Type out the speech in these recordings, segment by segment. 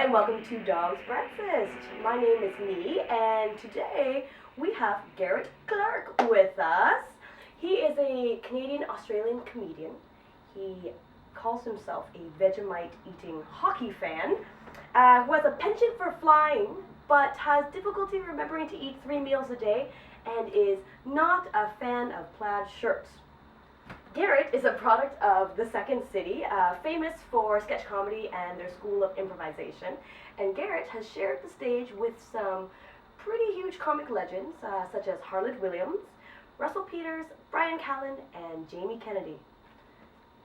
and welcome to Dog's Breakfast. My name is Nhi, and today we have Garrett Clark with us. He is a Canadian-Australian comedian. He calls himself a Vegemite-eating hockey fan who has a penchant for flying, but has difficulty remembering to eat 3 meals a day, and is not a fan of plaid shirts. Garrett is a product of the Second City, famous for sketch comedy and their school of improvisation. And Garrett has shared the stage with some pretty huge comic legends, such as Harland Williams, Russell Peters, Brian Callen, and Jamie Kennedy.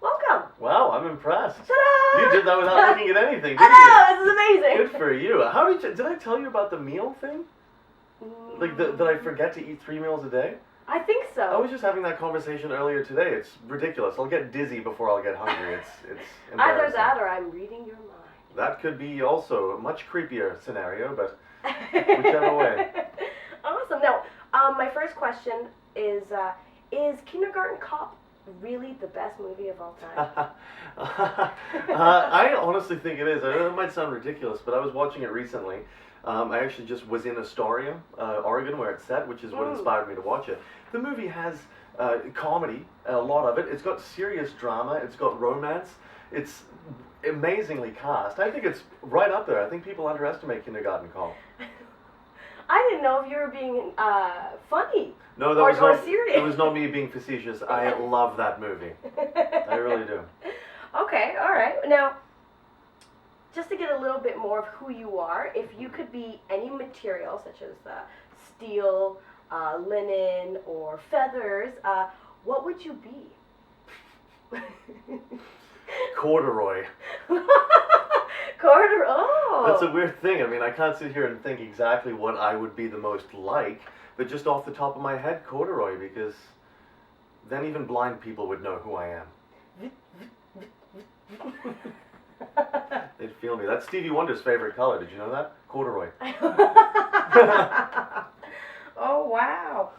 Welcome! Wow, I'm impressed. Ta-da! You did that without looking at anything, didn't I know, this is amazing! Good for you. How did I tell you about the meal thing? Like, that I forget to eat 3 meals a day? I think so. I was just having that conversation earlier today. It's ridiculous. I'll get dizzy before I'll get hungry. It's embarrassing. Either that or I'm reading your mind. That could be also a much creepier scenario, but whichever way. Awesome. Now, my first question is Kindergarten Cop really the best movie of all time? I honestly think it is. I know it might sound ridiculous, but I was watching it recently. I actually just was in Astoria, Oregon, where it's set, which is what inspired me to watch it. The movie has comedy, a lot of it. It's got serious drama. It's got romance. It's amazingly cast. I think it's right up there. I think people underestimate Kindergarten Cop. I didn't know if you were being funny. No, that was not serious. It was not me being facetious. I love that movie. I really do. Okay, all right. Now, just to get a little bit more of who you are, if you could be any material, such as steel, linen, or feathers, what would you be? Corduroy. Corduroy, oh! That's a weird thing. I mean, I can't sit here and think exactly what I would be the most like, but just off the top of my head, corduroy, because then even blind people would know who I am. They'd feel me. That's Stevie Wonder's favorite color. Did you know that? Corduroy. Oh, wow.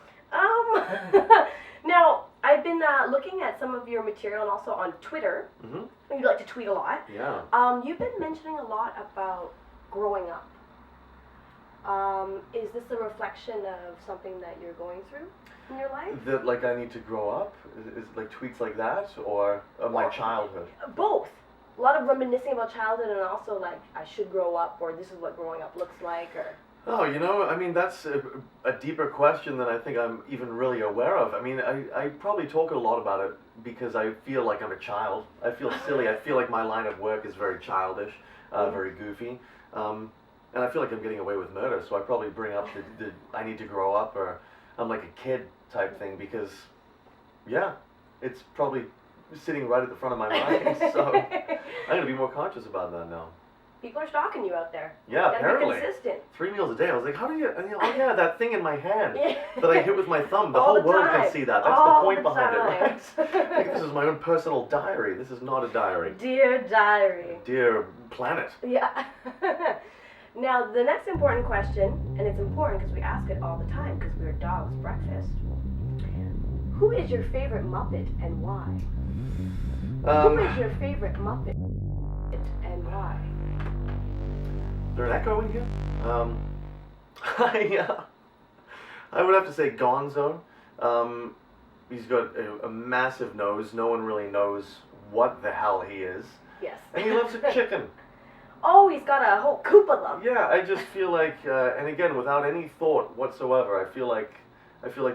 Now, I've been looking at some of your material and also on Twitter. Mm-hmm. You like to tweet a lot. Yeah. You've been mentioning a lot about growing up. Is this a reflection of something that you're going through in your life? That, like, I need to grow up? Is like tweets like that, or my childhood? Both. A lot of reminiscing about childhood, and also like I should grow up, or this is what growing up looks like, or. Oh, you know, I mean, that's a deeper question than I think I'm even really aware of. I mean, I probably talk a lot about it because I feel like I'm a child. I feel silly. I feel like my line of work is very childish, very goofy. And I feel like I'm getting away with murder, so I probably bring up the I need to grow up, or I'm like a kid type thing, because, yeah, it's probably sitting right at the front of my mind, so I'm going to be more conscious about that now. People are stalking you out there. Yeah, apparently. Be consistent. 3 meals a day. I was like, how do you? Oh yeah, that thing in my hand that I hit with my thumb. The whole world can see that. That's the point behind it, right? Like, this is my own personal diary. This is not a diary. Dear diary. Dear planet. Yeah. Now, the next important question, and it's important because we ask it all the time because we're Dog's Breakfast. Who is your favorite Muppet and why? Who is your favorite Muppet and why? Is there an echo in here? I would have to say Gonzo. He's got a massive nose. No one really knows what the hell he is. Yes. And he loves a chicken. Oh, he's got a whole coop of them. Yeah, I just feel like, and again, without any thought whatsoever, I feel like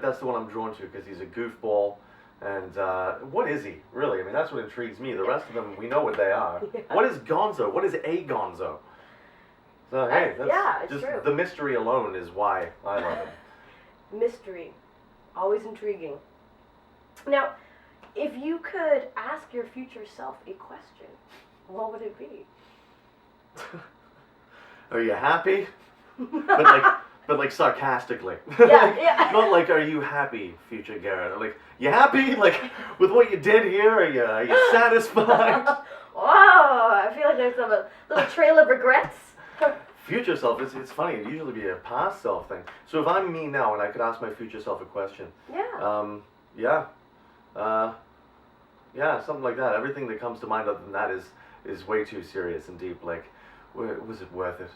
that's the one I'm drawn to, because he's a goofball. And what is he, really? I mean, that's what intrigues me. The rest of them, we know what they are. Yeah. What is Gonzo? What is a Gonzo? So, hey, that's just true. The mystery alone is why I love him. Mystery. Always intriguing. Now, if you could ask your future self a question, what would it be? Are you happy? But like sarcastically. Yeah. Not like, are you happy, future Garrett? Like, you happy? Like, with what you did here? Are you satisfied? Wow, I feel like there's a little trail of regrets. Future self, it's funny, it'd usually be a past self thing. So if I'm me now and I could ask my future self a question. Yeah. Yeah, something like that. Everything that comes to mind other than that is way too serious and deep. Like, was it worth it?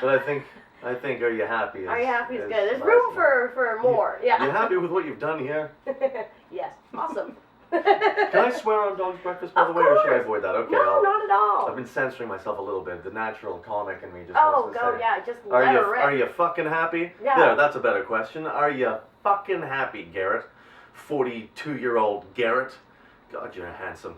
But I think Are You Happy? Are You Happy is good. There's room for more. Yeah. You happy with what you've done here? Yes. Awesome. Can I swear on Dog's Breakfast, by the way, or should I avoid that? Okay. No, not at all. I've been censoring myself a little bit. The natural comic in me just Oh, wants to go, say, yeah, just let her rip. Are you fucking happy? Yeah. There, that's a better question. Are you fucking happy, Garrett? 42-year-old Garrett. God, you're handsome.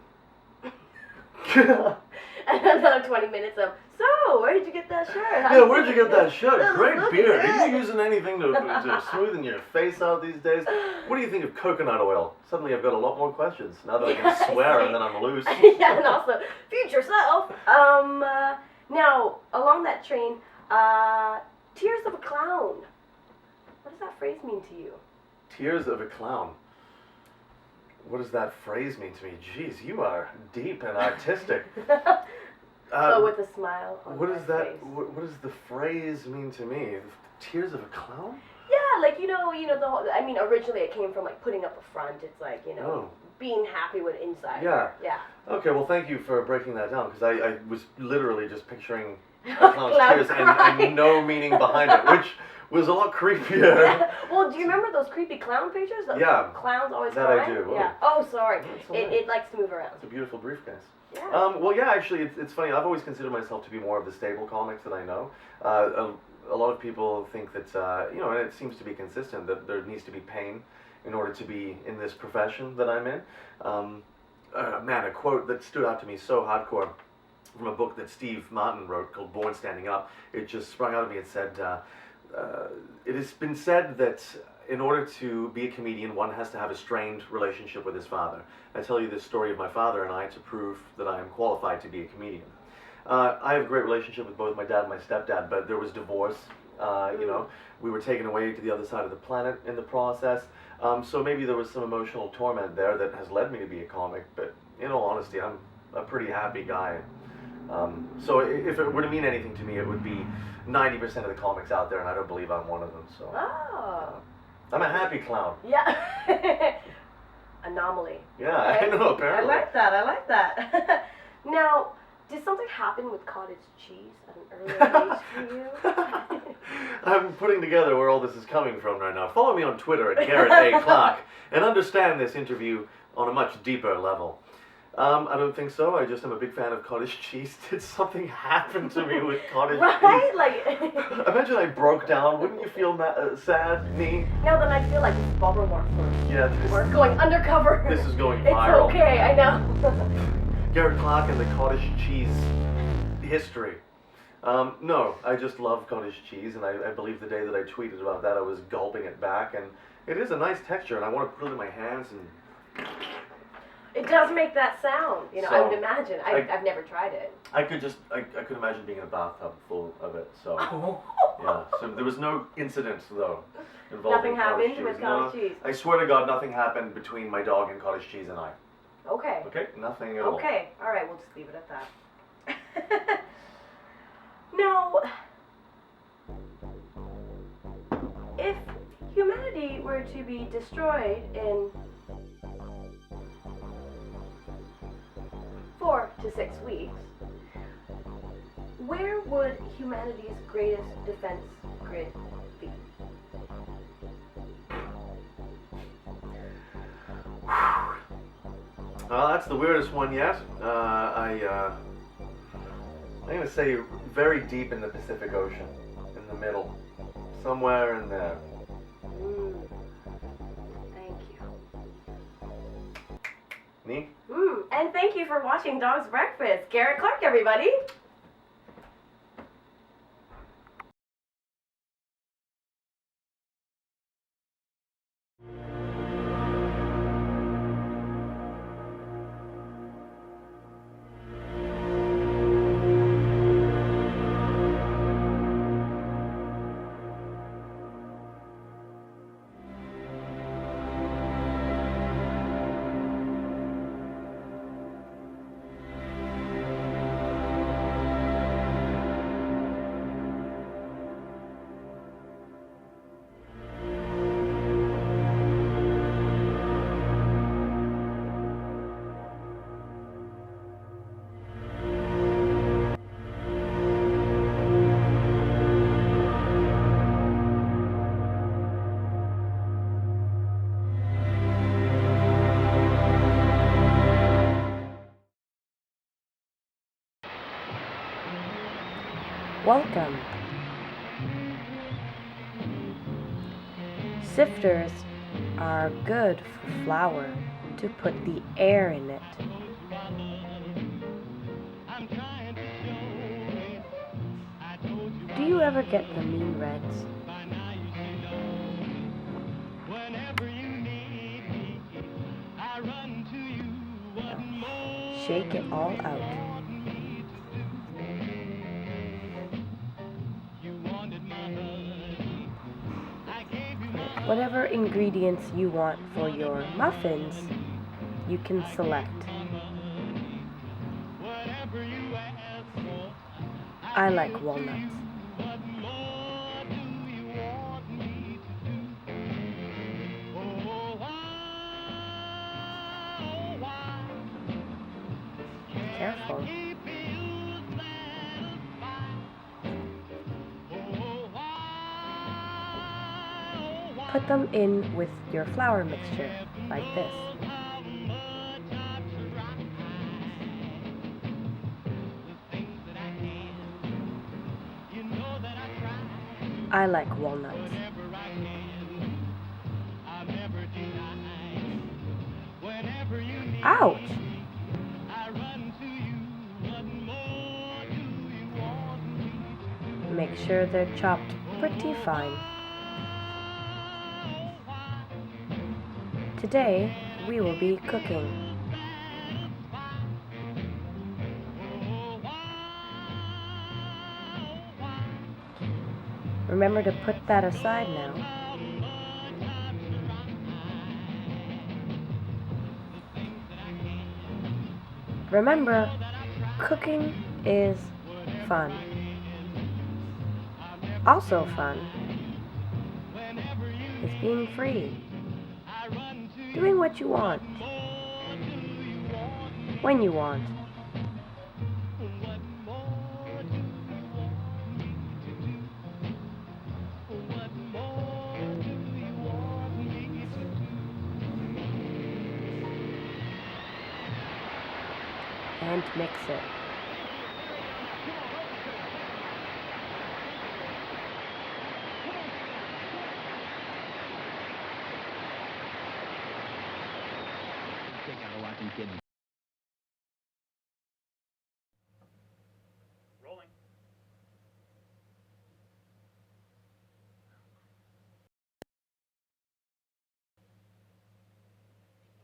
And another 20 minutes of, so, where did you get that shirt? Yeah, where'd you get that shirt? Great Look beard. good. Are you using anything to smoothen your face out these days? What do you think of coconut oil? Suddenly I've got a lot more questions now that I can swear and then I'm loose. Yeah, and also, future self. Now, along that train, tears of a clown. What does that phrase mean to you? Tears of a clown. What does that phrase mean to me? Jeez, you are deep and artistic. But with a smile on What my is that? face. What does the phrase mean to me? Tears of a clown? Yeah, like, you know, the whole, I mean, originally it came from, like, putting up a front. It's like, you know, being happy with inside. Yeah. Yeah. Okay, well, thank you for breaking that down, because I was literally just picturing a clown's Clown tears crying. and no meaning behind it, which was a lot creepier. Yeah. Well, do you remember those creepy clown pictures? Yeah. Clowns always That I crying? do. Yeah. Oh, sorry. That's all right. It likes to move around. It's a beautiful briefcase. Yeah. Well, yeah, actually, it's funny. I've always considered myself to be more of the stable comics that I know. A lot of people think that, you know, and it seems to be consistent, that there needs to be pain in order to be in this profession that I'm in. Man, a quote that stood out to me so hardcore from a book that Steve Martin wrote called Born Standing Up. It just sprung out at me. It said, it has been said that in order to be a comedian, one has to have a strained relationship with his father. I tell you this story of my father and I to prove that I am qualified to be a comedian. I have a great relationship with both my dad and my stepdad, but there was divorce. You know, we were taken away to the other side of the planet in the process. So maybe there was some emotional torment there that has led me to be a comic, but in all honesty, I'm a pretty happy guy. So if it were to mean anything to me, it would be 90% of the comics out there, and I don't believe I'm one of them. So I'm a happy clown. Yeah. Anomaly. Yeah, Okay. I know, apparently. I like that. Now, did something happen with cottage cheese at an earlier age for you? I'm putting together where all this is coming from right now. Follow me on Twitter at Garrett A. Clark and understand this interview on a much deeper level. I don't think so. I just am a big fan of cottage cheese. Did something happen to me with cottage cheese? Right? Like... Imagine I broke down. Wouldn't you feel sad, me? No, then I feel like it's bubble mark first. Yeah, We're going undercover. this is going viral. It's okay, I know. Garrett Clark and the cottage cheese history. No, I just love cottage cheese, and I believe the day that I tweeted about that, I was gulping it back, and it is a nice texture, and I want to put it in my hands and... It does make that sound, you know, So, I would imagine. I've never tried it. I could imagine being in a bathtub full of it, so... Yeah, so there was no incident, though, involving Nothing cottage happened cheese. with cottage cheese? I swear to God, nothing happened between my dog and cottage cheese and I. Okay. Okay? Nothing at all. Okay, alright, we'll just leave it at that. Now, if humanity were to be destroyed in 4 to 6 weeks, where would humanity's greatest defense grid be? That's the weirdest one yet. I'm going to say very deep in the Pacific Ocean, in the middle, somewhere in there. Thank you. Me? And thank you for watching Dog's Breakfast. Garrett Clark, everybody. Welcome. Sifters are good for flour to put the air in it. Do you ever get the mean reds? Shake it all out. Whatever ingredients you want for your muffins, you can select. I like walnuts. Careful. Put them in with your flour mixture, like this. I like walnuts. Ouch! Make sure they're chopped pretty fine. Today, we will be cooking. Remember to put that aside now. Remember, cooking is fun. Also fun is being free. Doing what you want. When you want. And mix it. Rolling.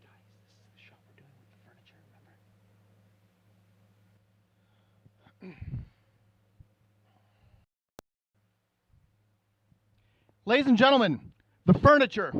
Guys, this is the shot we're doing with the furniture, remember? Ladies and gentlemen, the furniture.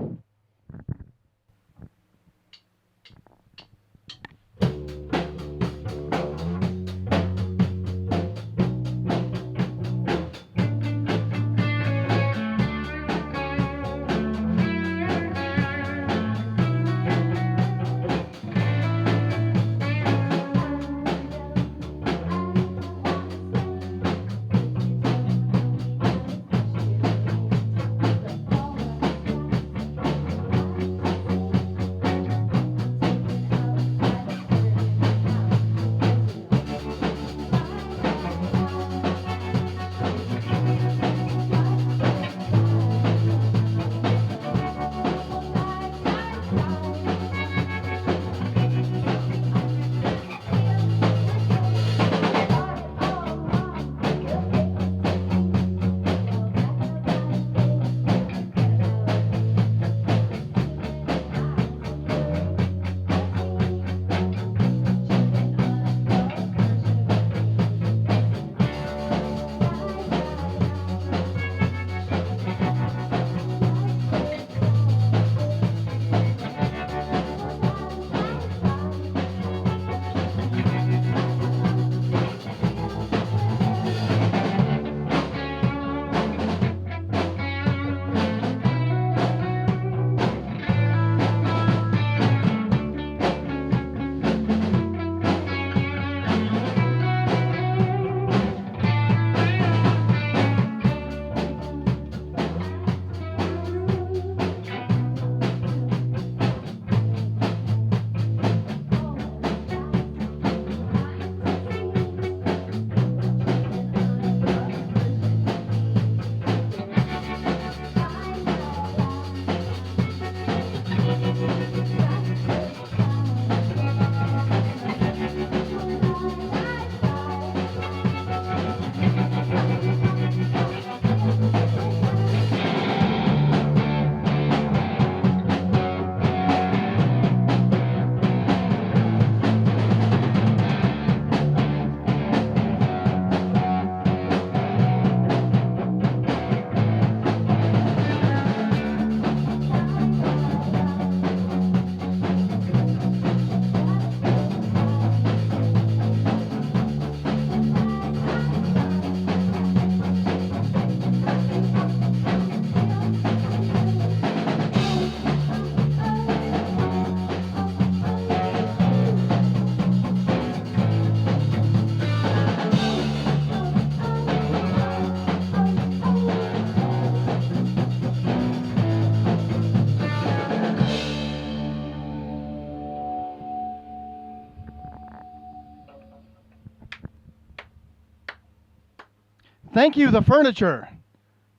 Thank you, the furniture.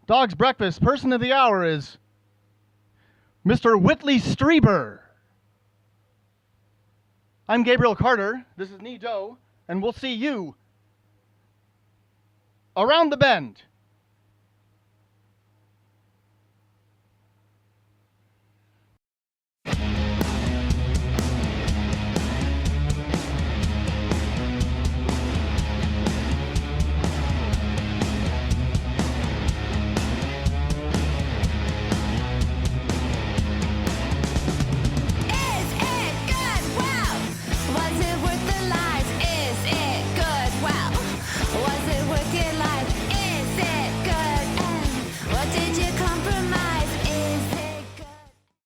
Dog's breakfast. Person of the hour is Mr. Whitley Strieber. I'm Gabriel Carter. This is Nhi Do, and we'll see you around the bend.